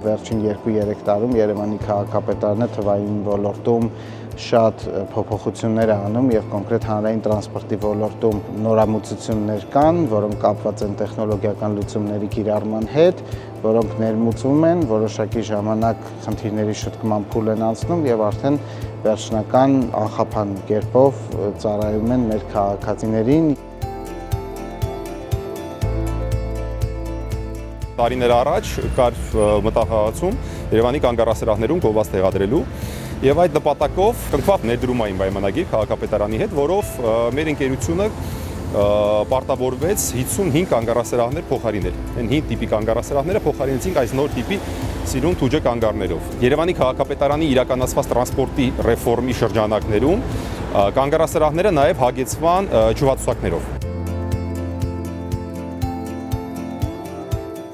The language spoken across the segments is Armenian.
Վերջին 2-3 տարում Երևանի քաղաքապետարանը թվային ոլորտում շատ փոփոխություններ է անում եւ կոնկրետ հանրային տրանսպորտի ոլորտում նորամուծություններ կան, որոնք կապված են տեխնոլոգիական լուծումների կիրառման հետ, որոնք ներմուծվում են, որոշակի ժամանակ խնդիրների շտկման փուլ են անցնում եւ արդեն վերջնական անխափան կերպով ծառայում են մեր քաղաքացիներին։ Տարիներ առաջ կար մտահղացում Երևանի կանգառասրահներում գովազդ տեղադրելու եւ այդ նպատակով կնքված ներդրումային պայմանագիր քաղաքապետարանի հետ, որով մեր ընկերությունը պարտավորվեց 55 կանգառասրահներ փոխարինել։ Այն 5 տիպի կանգառասրահները փոխարինեցինք այս նոր տիպի սիրուն թուջը կանգառներով։ Երևանի քաղաքապետարանի իրականացված տրանսպորտի ռեֆորմի շրջանակներում կանգառասրահները նաեւ հագեցվան ջրվացուցակներով։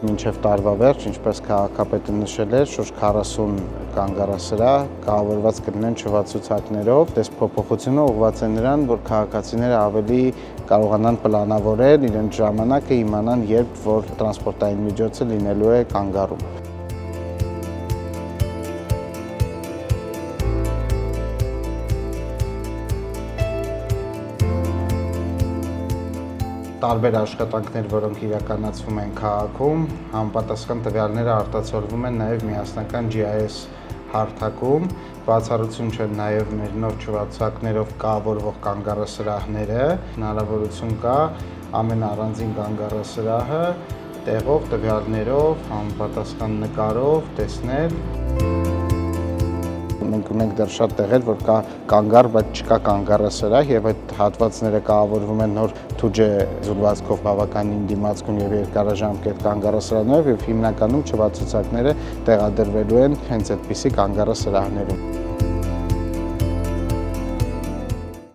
Մինչև տարվա վերջ, ինչպես քաղաքապետը նշել էր, շուրջ 40 կանգառասրահ կառավարված կլինեն ջրվացուցակներով։ Այս փոփոխությունը ուղղված է նրան, որ քաղաքացիները ավելի կարողանան պլանավորել իրենց ժամանակը, իմանան, երբ որ տրանսպորտային միջոցը լինելու է կանգառում։ Տարբեր աշխատանքներ, որոնք իրականացվում են քաղաքում, համապատասխան տվյալները արտացոլվում են նաև միասնական GIS հարթակում, բացառություն չեն նաև մեր նոր ջրվացուցակներով կառավարվող կանգառասրահները, հնարավորություն կա ամեն առանձին կանգառասրահը տեղով, տվյալներով, համապատասխան նկարով տեսնել։ Մենք ունենք դեռ շատ տեղեր, որ կա կանգառ, բայց չկա կանգառասրահ եւ այդ հատվածները կառավարվում են նոր թուջե զուլվածքով բավականին դիմացկուն եւ երկարաժամկետ կանգառասրահներով եւ հիմնականում ջրվացուցակները տեղադրվելու են հենց այդպիսի կանգառասրահներում։